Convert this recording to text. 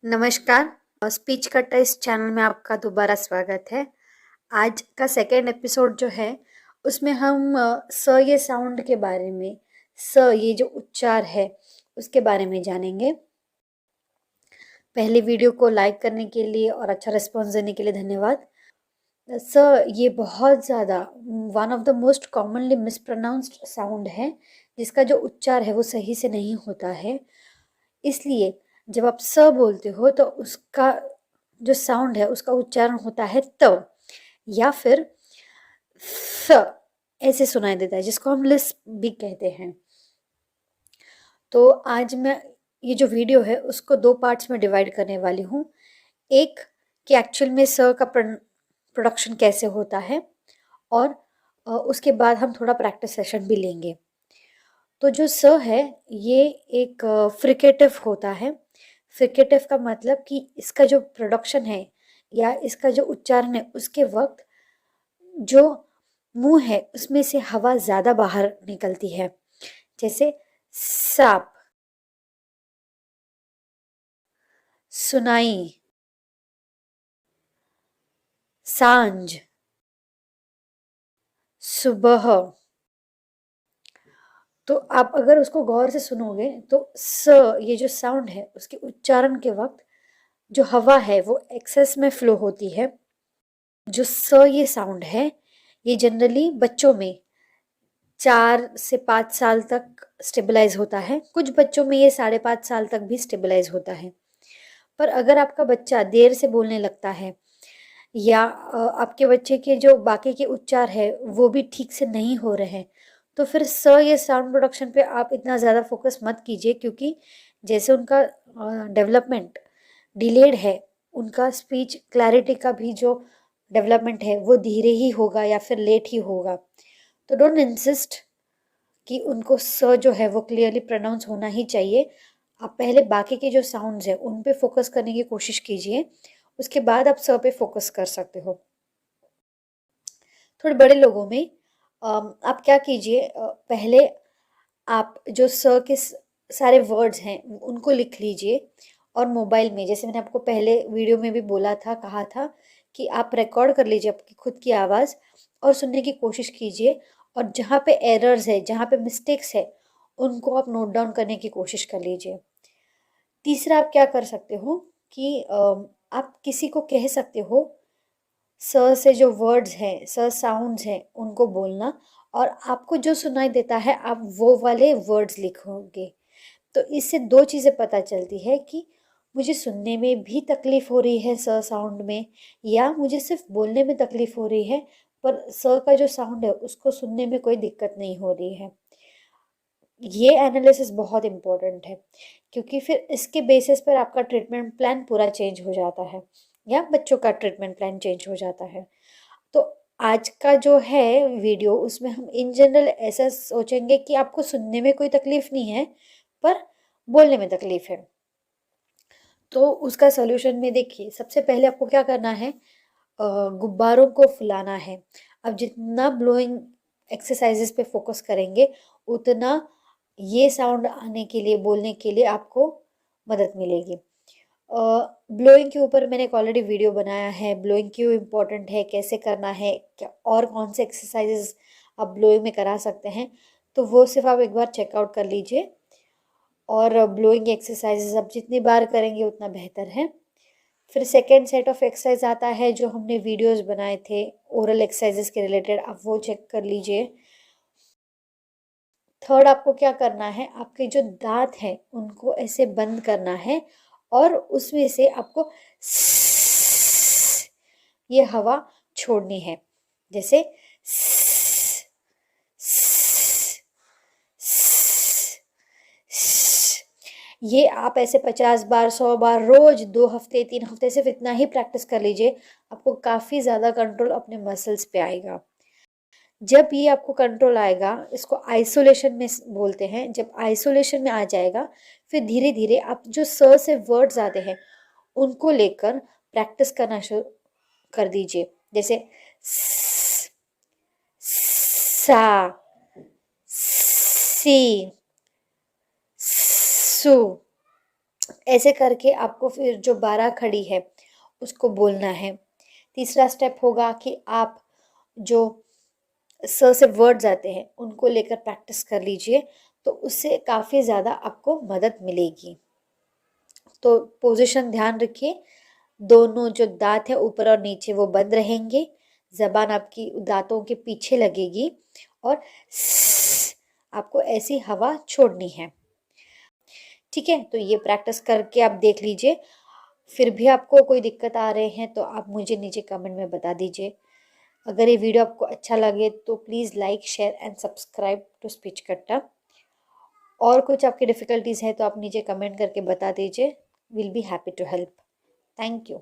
नमस्कार। स्पीच कट्टा इस चैनल में आपका दोबारा स्वागत है। आज का सेकेंड एपिसोड जो है उसमें हम स ये साउंड के बारे में, स ये जो उच्चार है उसके बारे में जानेंगे। पहले वीडियो को लाइक करने के लिए और अच्छा रिस्पॉन्स देने के लिए धन्यवाद। स ये बहुत ज़्यादा one of the most commonly mispronounced sound है, जिसका जो उच्चार है वो सही से नहीं होता है। इसलिए जब आप स बोलते हो तो उसका जो साउंड है उसका उच्चारण होता है त, या फिर फ ऐसे सुनाई देता है, जिसको हम लिस्प भी कहते हैं। तो आज मैं ये जो वीडियो है उसको दो पार्ट्स में डिवाइड करने वाली हूँ। एक कि एक्चुअल में स का प्रोडक्शन कैसे होता है, और उसके बाद हम थोड़ा प्रैक्टिस सेशन भी लेंगे। तो जो स है ये एक फ्रिकेटिव होता है। फ्रिकेटिव का मतलब कि इसका जो प्रोडक्शन है या इसका जो उच्चारण है उसके वक्त जो मुंह है उसमें से हवा ज़्यादा बाहर निकलती है, जैसे सांप, सुनाई, सांझ, सुबह। तो आप अगर उसको गौर से सुनोगे तो स ये जो साउंड है उसके उच्चारण के वक्त जो हवा है वो एक्सेस में फ्लो होती है। जो स ये साउंड है ये जनरली बच्चों में 4 से 5 साल तक स्टेबलाइज होता है। कुछ बच्चों में ये 5.5 साल तक भी स्टेबलाइज होता है। पर अगर आपका बच्चा देर से बोलने लगता है या आपके बच्चे के जो बाकी के उच्चार है वो भी ठीक से नहीं हो रहे हैं, तो फिर ये साउंड प्रोडक्शन पे आप इतना ज़्यादा फोकस मत कीजिए, क्योंकि जैसे उनका डेवलपमेंट डिलेड है, उनका स्पीच क्लैरिटी का भी जो डेवलपमेंट है वो धीरे ही होगा या फिर लेट ही होगा। तो डोंट इंसिस्ट कि उनको स जो है वो क्लियरली प्रोनाउंस होना ही चाहिए। आप पहले बाकी के जो साउंड्स हैं उन पे फोकस करने की कोशिश कीजिए, उसके बाद आप स पे फोकस कर सकते हो। थोड़े बड़े लोगों में आप क्या कीजिए, पहले आप जो स के सारे वर्ड्स हैं उनको लिख लीजिए, और मोबाइल में, जैसे मैंने आपको पहले वीडियो में भी बोला था, कहा था कि आप रिकॉर्ड कर लीजिए आपकी खुद की आवाज़ और सुनने की कोशिश कीजिए, और जहाँ पे एरर्स है, जहाँ पे मिस्टेक्स है, उनको आप नोट डाउन करने की कोशिश कर लीजिए। तीसरा आप क्या कर सकते हो कि आप किसी को कह सकते हो स से जो वर्ड्स हैं, स साउंड्स हैं, उनको बोलना, और आपको जो सुनाई देता है आप वो वाले वर्ड्स लिखोगे। तो इससे दो चीज़ें पता चलती है कि मुझे सुनने में भी तकलीफ़ हो रही है स साउंड में, या मुझे सिर्फ बोलने में तकलीफ़ हो रही है, पर स का जो साउंड है उसको सुनने में कोई दिक्कत नहीं हो रही है। ये एनालिसिस बहुत इम्पोर्टेंट है, क्योंकि फिर इसके बेसिस पर आपका ट्रीटमेंट प्लान पूरा चेंज हो जाता है, या बच्चों का ट्रीटमेंट प्लान चेंज हो जाता है। तो आज का जो है वीडियो, उसमें हम इन जनरल ऐसा सोचेंगे कि आपको सुनने में कोई तकलीफ नहीं है, पर बोलने में तकलीफ है। तो उसका सॉल्यूशन में देखिए, सबसे पहले आपको क्या करना है, गुब्बारों को फुलाना है। अब जितना ब्लोइंग एक्सरसाइजेस पे फोकस करेंगे उतना ये साउंड आने के लिए, बोलने के लिए आपको मदद मिलेगी। ब्लोइंग के ऊपर मैंने एक ऑलरेडी वीडियो बनाया है, ब्लोइंग क्यों इम्पोर्टेंट है, कैसे करना है, क्या और कौन से एक्सरसाइजेस आप ब्लोइंग में करा सकते हैं, तो वो सिर्फ आप एक बार चेकआउट कर लीजिए। और ब्लोइंग एक्सरसाइजेस आप जितनी बार करेंगे उतना बेहतर है। फिर सेकेंड सेट ऑफ एक्सरसाइज आता है, जो हमने वीडियोस बनाए थे ओरल एक्सरसाइजेस के रिलेटेड, आप वो चेक कर लीजिए। थर्ड आपको क्या करना है, आपके जो दांत हैं उनको ऐसे बंद करना है, और उसमें से आपको ये हवा छोड़नी है, जैसे ये आप ऐसे 50 बार, 100 बार रोज 2 हफ्ते 3 हफ्ते सिर्फ इतना ही प्रैक्टिस कर लीजिए, आपको काफ़ी ज़्यादा कंट्रोल अपने मसल्स पे आएगा। जब ये आपको कंट्रोल आएगा, इसको आइसोलेशन में बोलते हैं, जब आइसोलेशन में आ जाएगा, फिर धीरे धीरे आप जो से वर्ड्स आते हैं उनको लेकर प्रैक्टिस करना शुरू कर दीजिए, जैसे सा, सी, सु, ऐसे करके आपको फिर जो 12 खड़ी है उसको बोलना है। तीसरा स्टेप होगा कि आप जो स से वर्ड्स आते हैं उनको लेकर प्रैक्टिस कर लीजिए, तो उससे काफ़ी ज़्यादा आपको मदद मिलेगी। तो पोजीशन ध्यान रखिए, दोनों जो दाँत है ऊपर और नीचे वो बंद रहेंगे, ज़बान आपकी दाँतों के पीछे लगेगी और स्स आपको ऐसी हवा छोड़नी है। ठीक है? तो ये प्रैक्टिस करके आप देख लीजिए। फिर भी आपको कोई दिक्कत आ रहे हैं तो आप मुझे नीचे कमेंट में बता दीजिए। अगर ये वीडियो आपको अच्छा लगे तो please like, share and subscribe to Speech Katta. और कुछ आपकी डिफ़िकल्टीज़ हैं तो आप नीचे कमेंट करके बता दीजिए। Will be happy to help. Thank you.